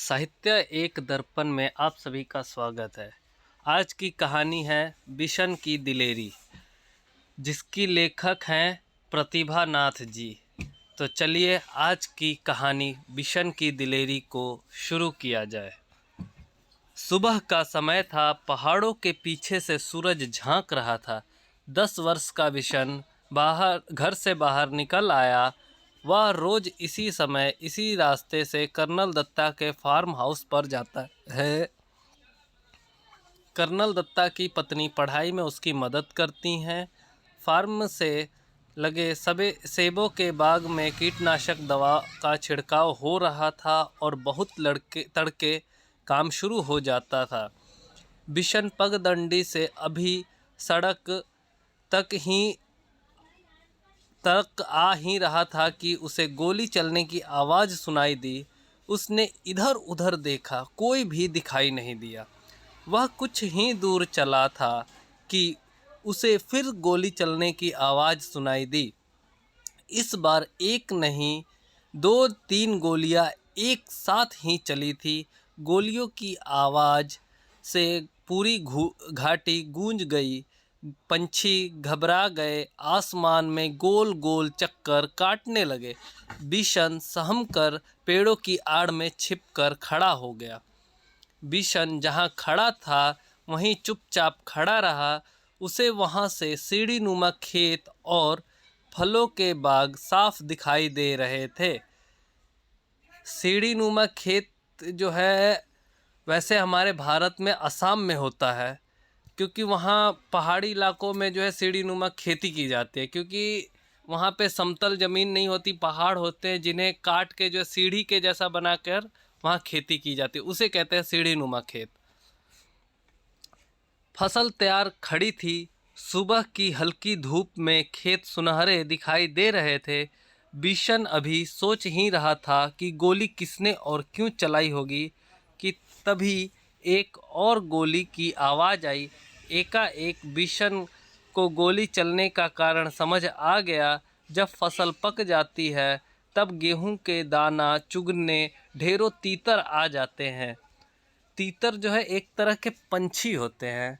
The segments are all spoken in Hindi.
साहित्य एक दर्पण में आप सभी का स्वागत है। आज की कहानी है बिशन की दिलेरी, जिसकी लेखक हैं प्रतिभा नाथ जी। तो चलिए आज की कहानी बिशन की दिलेरी को शुरू किया जाए। सुबह का समय था। पहाड़ों के पीछे से सूरज झांक रहा था। 10 वर्ष का बिशन घर से बाहर निकल आया। वह रोज इसी समय इसी रास्ते से कर्नल दत्ता के फार्म हाउस पर जाता है। कर्नल दत्ता की पत्नी पढ़ाई में उसकी मदद करती हैं। फार्म से लगे सेबों के बाग में कीटनाशक दवा का छिड़काव हो रहा था और बहुत तड़के काम शुरू हो जाता था। बिशन पगडंडी से अभी सड़क तक आ ही रहा था कि उसे गोली चलने की आवाज़ सुनाई दी। उसने इधर उधर देखा, कोई भी दिखाई नहीं दिया। वह कुछ ही दूर चला था कि उसे फिर गोली चलने की आवाज़ सुनाई दी। इस बार एक नहीं 2-3 गोलियां एक साथ ही चली थी। गोलियों की आवाज़ से पूरी घाटी गूंज गई। पंछी घबरा गए, आसमान में गोल गोल चक्कर काटने लगे। बिशन सहम कर पेड़ों की आड़ में छिपकर खड़ा हो गया। बिशन जहाँ खड़ा था वहीं चुपचाप खड़ा रहा। उसे वहाँ से सीढ़ीनुमा खेत और फलों के बाग साफ दिखाई दे रहे थे। सीढ़ीनुमा खेत जो है वैसे हमारे भारत में असम में होता है, क्योंकि वहाँ पहाड़ी इलाकों में जो है सीढ़ीनुमा खेती की जाती है, क्योंकि वहाँ पे समतल ज़मीन नहीं होती, पहाड़ होते हैं जिन्हें काट के जो सीढ़ी के जैसा बनाकर वहाँ खेती की जाती है, उसे कहते हैं सीढ़ीनुमा खेत। फसल तैयार खड़ी थी। सुबह की हल्की धूप में खेत सुनहरे दिखाई दे रहे थे। बिशन अभी सोच ही रहा था कि गोली किसने और क्यों चलाई होगी कि तभी एक और गोली की आवाज़ आई। एकाएक बिशन को गोली चलने का कारण समझ आ गया। जब फसल पक जाती है तब गेहूं के दाना चुगने ढेरों तीतर आ जाते हैं। तीतर जो है एक तरह के पंछी होते हैं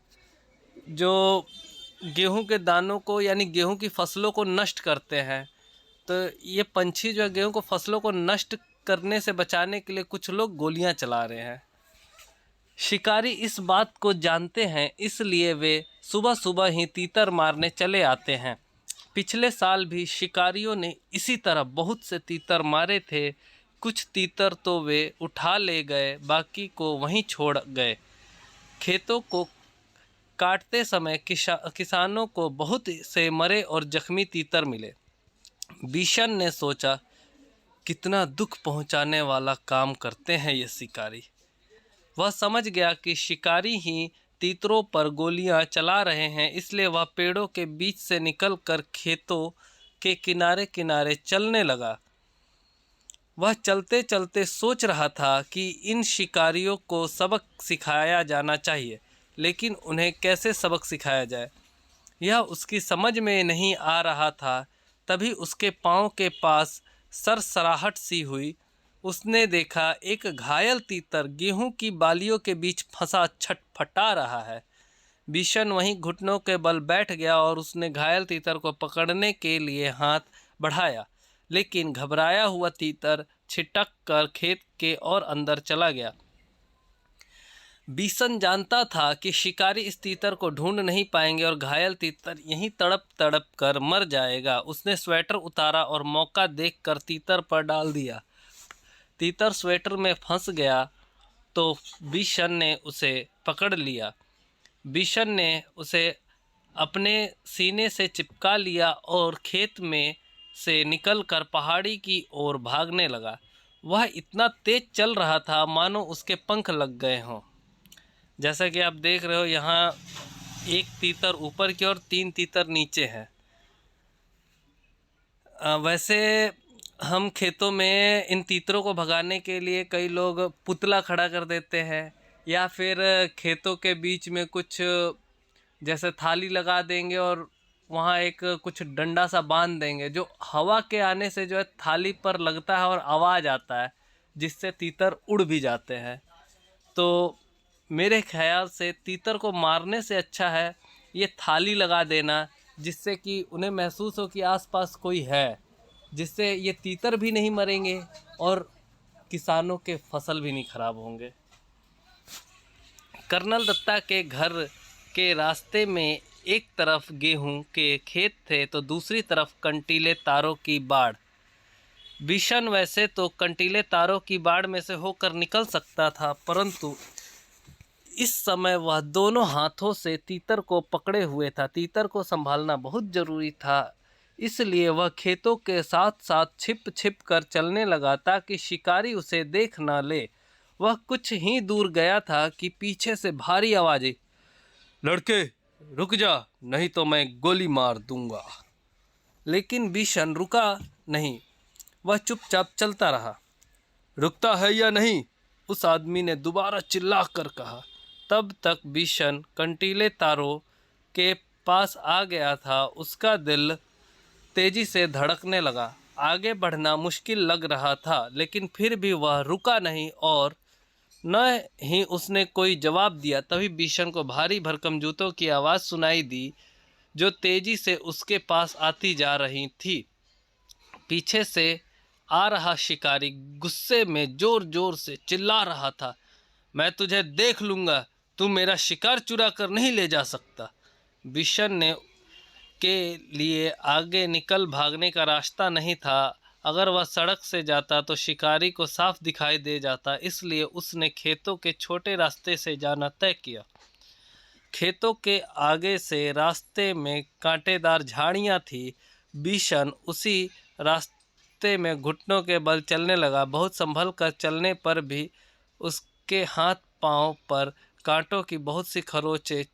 जो गेहूं के दानों को यानी गेहूं की फसलों को नष्ट करते हैं। तो ये पंछी जो है गेहूं को फसलों को नष्ट करने से बचाने के लिए कुछ लोग गोलियां चला रहे हैं। शिकारी इस बात को जानते हैं, इसलिए वे सुबह सुबह ही तीतर मारने चले आते हैं। पिछले साल भी शिकारियों ने इसी तरह बहुत से तीतर मारे थे। कुछ तीतर तो वे उठा ले गए, बाकी को वहीं छोड़ गए। खेतों को काटते समय किसानों को बहुत से मरे और जख्मी तीतर मिले। बिशन ने सोचा, कितना दुख पहुंचाने वाला काम करते हैं ये शिकारी। वह समझ गया कि शिकारी ही तीतरों पर गोलियां चला रहे हैं, इसलिए वह पेड़ों के बीच से निकलकर खेतों के किनारे किनारे चलने लगा। वह चलते चलते सोच रहा था कि इन शिकारियों को सबक सिखाया जाना चाहिए, लेकिन उन्हें कैसे सबक सिखाया जाए यह उसकी समझ में नहीं आ रहा था। तभी उसके पाँव के पास सरसराहट सी हुई। उसने देखा एक घायल तीतर गेहूं की बालियों के बीच फंसा छटपटा रहा है। बिशन वहीं घुटनों के बल बैठ गया और उसने घायल तीतर को पकड़ने के लिए हाथ बढ़ाया, लेकिन घबराया हुआ तीतर छिटक कर खेत के और अंदर चला गया। बिशन जानता था कि शिकारी इस तीतर को ढूंढ नहीं पाएंगे और घायल तीतर यहीं तड़प तड़प कर मर जाएगा। उसने स्वेटर उतारा और मौका देखकर तीतर पर डाल दिया। तीतर स्वेटर में फंस गया तो बिशन ने उसे पकड़ लिया। बिशन ने उसे अपने सीने से चिपका लिया और खेत में से निकलकर पहाड़ी की ओर भागने लगा। वह इतना तेज चल रहा था मानो उसके पंख लग गए हों। जैसा कि आप देख रहे हो, यहाँ एक तीतर ऊपर की और 3 तीतर नीचे हैं। वैसे हम खेतों में इन तीतरों को भगाने के लिए कई लोग पुतला खड़ा कर देते हैं, या फिर खेतों के बीच में कुछ जैसे थाली लगा देंगे और वहाँ एक कुछ डंडा सा बांध देंगे, जो हवा के आने से जो है थाली पर लगता है और आवाज़ आता है। जिससे तीतर उड़ भी जाते हैं। तो मेरे ख्याल से तीतर को मारने से अच्छा है ये थाली लगा देना, जिससे कि उन्हें महसूस हो कि आसपास कोई है, जिससे ये तीतर भी नहीं मरेंगे और किसानों के फसल भी नहीं खराब होंगे। कर्नल दत्ता के घर के रास्ते में एक तरफ गेहूं के खेत थे तो दूसरी तरफ कंटीले तारों की बाड़। बिशन वैसे तो कंटीले तारों की बाड़ में से होकर निकल सकता था, परंतु इस समय वह दोनों हाथों से तीतर को पकड़े हुए था। तीतर को संभालना बहुत जरूरी था, इसलिए वह खेतों के साथ साथ छिप छिप कर चलने लगा ताकि शिकारी उसे देख न ले। वह कुछ ही दूर गया था कि पीछे से भारी आवाज आई, लड़के रुक जा, नहीं तो मैं गोली मार दूंगा। लेकिन बिशन रुका नहीं, वह चुपचाप चलता रहा। रुकता है या नहीं? उस आदमी ने दोबारा चिल्लाकर कहा। तब तक बिशन कंटीले तारों के पास आ गया था। उसका दिल तेजी से धड़कने लगा। आगे बढ़ना मुश्किल लग रहा था, लेकिन फिर भी वह रुका नहीं और न ही उसने कोई जवाब दिया। तभी बिशन को भारी भरकम जूतों की आवाज़ सुनाई दी, जो तेजी से उसके पास आती जा रही थी। पीछे से आ रहा शिकारी गुस्से में जोर जोर से चिल्ला रहा था, मैं तुझे देख लूँगा, तू मेरा शिकार चुरा कर नहीं ले जा सकता। बिशन ने के लिए आगे निकल भागने का रास्ता नहीं था। अगर वह सड़क से जाता तो शिकारी को साफ दिखाई दे जाता, इसलिए उसने खेतों के छोटे रास्ते से जाना तय किया। खेतों के आगे से रास्ते में कांटेदार झाड़ियाँ थी। बिशन उसी रास्ते में घुटनों के बल चलने लगा। बहुत संभल कर चलने पर भी उसके हाथ पांव पर कांटों की बहुत सी खरोंचें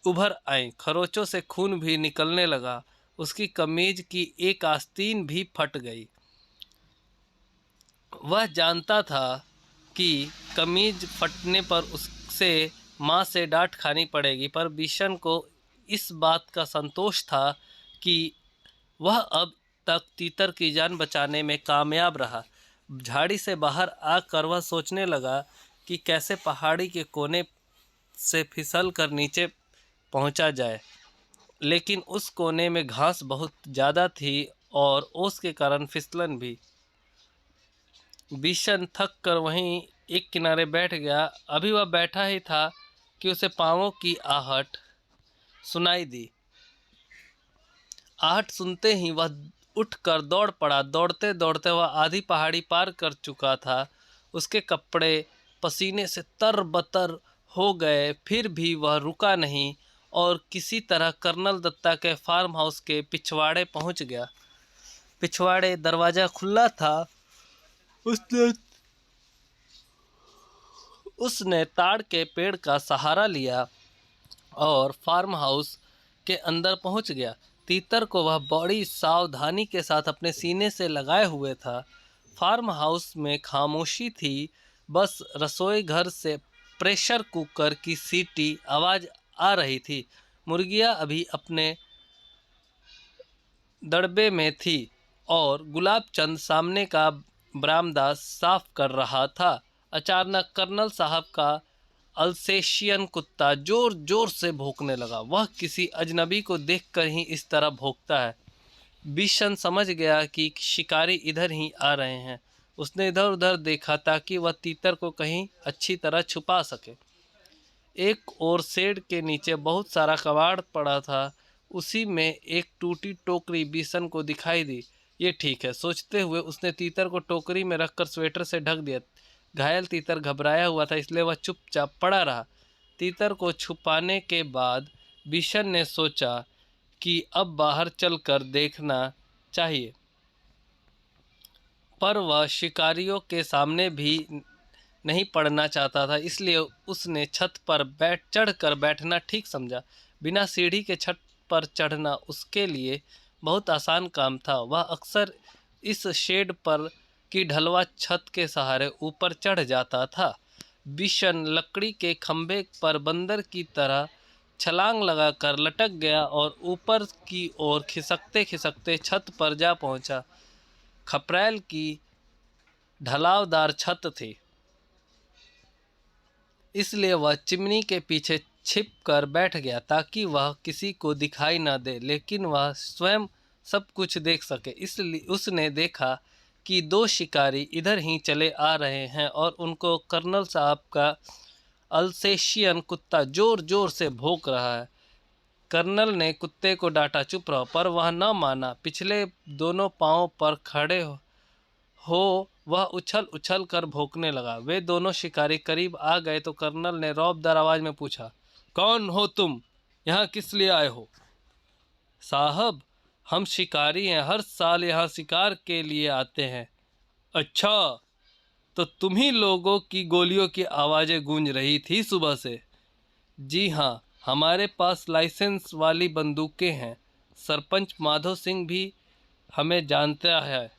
उभर आईं। खरोंचों से खून भी निकलने लगा। उसकी कमीज की एक आस्तीन भी फट गई। वह जानता था कि कमीज फटने पर उससे माँ से डांट खानी पड़ेगी, पर बिशन को इस बात का संतोष था कि वह अब तक तीतर की जान बचाने में कामयाब रहा। झाड़ी से बाहर आकर वह सोचने लगा कि कैसे पहाड़ी के कोने से फिसल कर नीचे पहुंचा जाए, लेकिन उस कोने में घास बहुत ज़्यादा थी और ओस के कारण फिसलन भी। बिशन थक कर वहीं एक किनारे बैठ गया। अभी वह बैठा ही था कि उसे पाँवों की आहट सुनाई दी। आहट सुनते ही वह उठकर दौड़ पड़ा। दौड़ते दौड़ते वह आधी पहाड़ी पार कर चुका था। उसके कपड़े पसीने से तरबतर हो गए, फिर भी वह रुका नहीं और किसी तरह कर्नल दत्ता के फार्म हाउस के पिछवाड़े पहुंच गया। पिछवाड़े दरवाज़ा खुला था। उसने ताड़ के पेड़ का सहारा लिया और फार्म हाउस के अंदर पहुंच गया। तीतर को वह बड़ी सावधानी के साथ अपने सीने से लगाए हुए था। फार्म हाउस में खामोशी थी। बस रसोई घर से प्रेशर कुकर की सीटी आवाज़ आ रही थी। मुर्गियां अभी अपने दड़बे में थी और गुलाब चंद सामने का बरामदा साफ कर रहा था। अचानक कर्नल साहब का अल्सेशियन कुत्ता जोर जोर से भौंकने लगा। वह किसी अजनबी को देखकर ही इस तरह भौंकता है। बिशन समझ गया कि शिकारी इधर ही आ रहे हैं। उसने इधर उधर देखा ताकि वह तीतर को कहीं अच्छी तरह छुपा सके। एक और शेड के नीचे बहुत सारा कबाड़ पड़ा था। उसी में एक टूटी टोकरी बिशन को दिखाई दी। ये ठीक है, सोचते हुए उसने तीतर को टोकरी में रखकर स्वेटर से ढक दिया। घायल तीतर घबराया हुआ था, इसलिए वह चुपचाप पड़ा रहा। तीतर को छुपाने के बाद बिशन ने सोचा कि अब बाहर चलकर देखना चाहिए, पर वह शिकारियों के सामने भी नहीं पड़ना चाहता था, इसलिए उसने छत पर चढ़कर बैठना ठीक समझा। बिना सीढ़ी के छत पर चढ़ना उसके लिए बहुत आसान काम था। वह अक्सर इस शेड पर की ढलवा छत के सहारे ऊपर चढ़ जाता था। बिशन लकड़ी के खंभे पर बंदर की तरह छलांग लगाकर लटक गया और ऊपर की ओर खिसकते खिसकते छत पर जा पहुंचा। खपरेल की ढलावदार छत थी, इसलिए वह चिमनी के पीछे छिप कर बैठ गया ताकि वह किसी को दिखाई न दे, लेकिन वह स्वयं सब कुछ देख सके। इसलिए उसने देखा कि दो शिकारी इधर ही चले आ रहे हैं और उनको कर्नल साहब का अल्सेशियन कुत्ता जोर जोर से भौंक रहा है। कर्नल ने कुत्ते को डांटा, चुप रहो, पर वह न माना। पिछले दोनों पांवों पर खड़े हो वह उछल उछल कर भौंकने लगा। वे दोनों शिकारी करीब आ गए तो कर्नल ने रौबदार आवाज में पूछा, कौन हो तुम? यहाँ किस लिए आए हो? साहब, हम शिकारी हैं, हर साल यहाँ शिकार के लिए आते हैं। अच्छा, तो तुम्ही लोगों की गोलियों की आवाज़ें गूंज रही थी सुबह से? जी हाँ, हमारे पास लाइसेंस वाली बंदूकें हैं। सरपंच माधव सिंह भी हमें जानता है।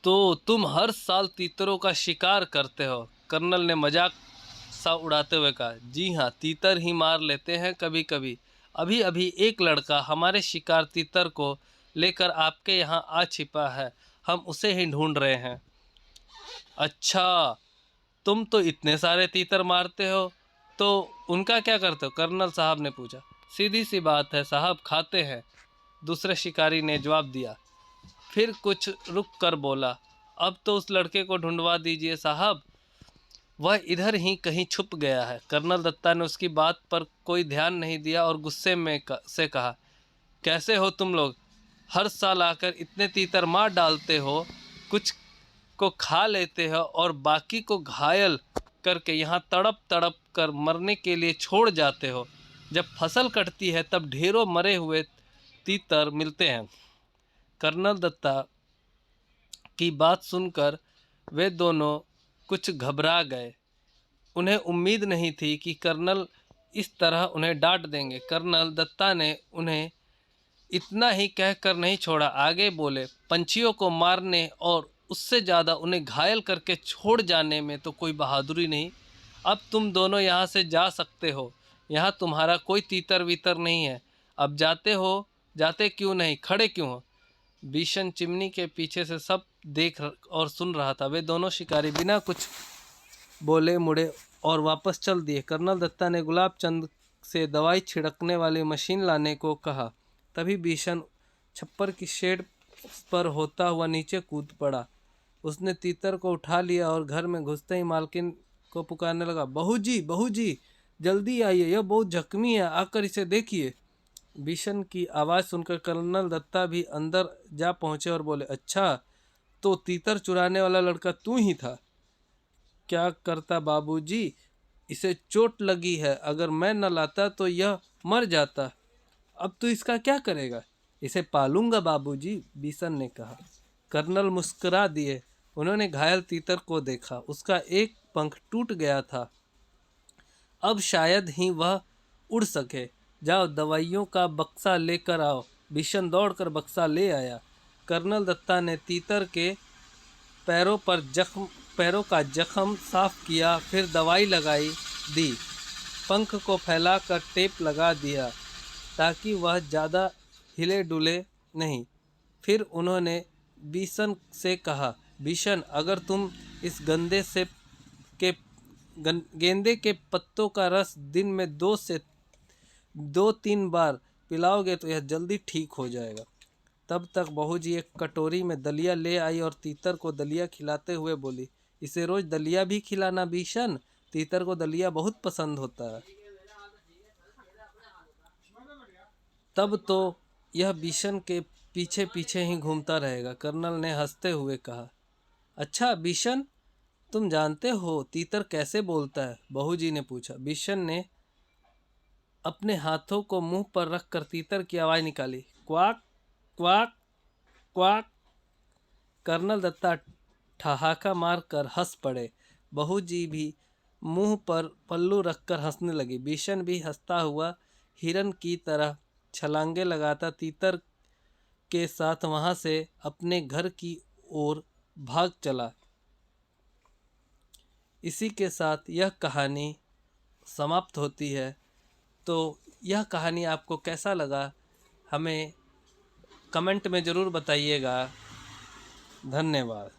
तो तुम हर साल तीतरों का शिकार करते हो? कर्नल ने मजाक सा उड़ाते हुए कहा। जी हाँ, तीतर ही मार लेते हैं कभी कभी। अभी अभी एक लड़का हमारे शिकार तीतर को लेकर आपके यहाँ आ छिपा है, हम उसे ही ढूंढ रहे हैं। अच्छा, तुम तो इतने सारे तीतर मारते हो, तो उनका क्या करते हो? कर्नल साहब ने पूछा। सीधी सी बात है साहब, खाते हैं, दूसरे शिकारी ने जवाब दिया। फिर कुछ रुक कर बोला, अब तो उस लड़के को ढूंढवा दीजिए साहब, वह इधर ही कहीं छुप गया है। कर्नल दत्ता ने उसकी बात पर कोई ध्यान नहीं दिया और गुस्से में से कहा, कैसे हो तुम लोग? हर साल आकर इतने तीतर मार डालते हो, कुछ को खा लेते हो और बाकी को घायल करके यहाँ तड़प तड़प कर मरने के लिए छोड़ जाते हो। जब फसल कटती है तब ढेरों मरे हुए तीतर मिलते हैं। कर्नल दत्ता की बात सुनकर वे दोनों कुछ घबरा गए। उन्हें उम्मीद नहीं थी कि कर्नल इस तरह उन्हें डांट देंगे। कर्नल दत्ता ने उन्हें इतना ही कहकर नहीं छोड़ा, आगे बोले, पंछियों को मारने और उससे ज़्यादा उन्हें घायल करके छोड़ जाने में तो कोई बहादुरी नहीं। अब तुम दोनों यहाँ से जा सकते हो, यहाँ तुम्हारा कोई तीतर वीतर नहीं है। अब जाते हो? जाते क्यों नहीं, खड़े क्यों हो? बिशन चिमनी के पीछे से सब देख और सुन रहा था। वे दोनों शिकारी बिना कुछ बोले मुड़े और वापस चल दिए। कर्नल दत्ता ने गुलाब चंद से दवाई छिड़कने वाली मशीन लाने को कहा। तभी बिशन छप्पर की शेड पर होता हुआ नीचे कूद पड़ा। उसने तीतर को उठा लिया और घर में घुसते ही मालकिन को पुकारने लगा, बहू जी, जल्दी आइए, यह बहुत जख्मी है, आकर इसे देखिए। बिशन की आवाज़ सुनकर कर्नल दत्ता भी अंदर जा पहुंचे और बोले, अच्छा, तो तीतर चुराने वाला लड़का तू ही था? क्या करता बाबूजी, इसे चोट लगी है, अगर मैं न लाता तो यह मर जाता। अब तू इसका क्या करेगा? इसे पालूंगा बाबूजी, बिशन ने कहा। कर्नल मुस्कुरा दिए। उन्होंने घायल तीतर को देखा, उसका एक पंख टूट गया था, अब शायद ही वह उड़ सके। जाओ दवाइयों का बक्सा लेकर आओ। बिशन दौड़कर बक्सा ले आया। कर्नल दत्ता ने तीतर के पैरों का जख्म साफ किया, फिर दवाई लगाई दी, पंख को फैलाकर टेप लगा दिया ताकि वह ज़्यादा हिले डुले नहीं। फिर उन्होंने बिशन से कहा, बिशन, अगर तुम इस गेंदे के पत्तों का रस दिन में 2 से 3 बार पिलाओगे तो यह जल्दी ठीक हो जाएगा। तब तक बहू जी एक कटोरी में दलिया ले आई और तीतर को दलिया खिलाते हुए बोली, इसे रोज दलिया भी खिलाना बिशन, तीतर को दलिया बहुत पसंद होता है। तब तो यह बिशन के पीछे पीछे ही घूमता रहेगा। कर्नल ने हंसते हुए कहा। अच्छा बिशन, तुम जानते हो तीतर कैसे बोलता है? बहू जी ने पूछा। बिशन ने अपने हाथों को मुंह पर रखकर तीतर की आवाज़ निकाली, quack quack quack. Colonel Datta ठहाका मारकर हंस पड़े। बहू जी भी मुंह पर पल्लू रखकर हंसने लगी। बिशन भी हंसता हुआ हिरन की तरह छलांगे लगाता तीतर के साथ वहां से अपने घर की ओर भाग चला। इसी के साथ यह कहानी समाप्त होती है। तो यह कहानी आपको कैसा लगा हमें कमेंट में ज़रूर बताइएगा। धन्यवाद।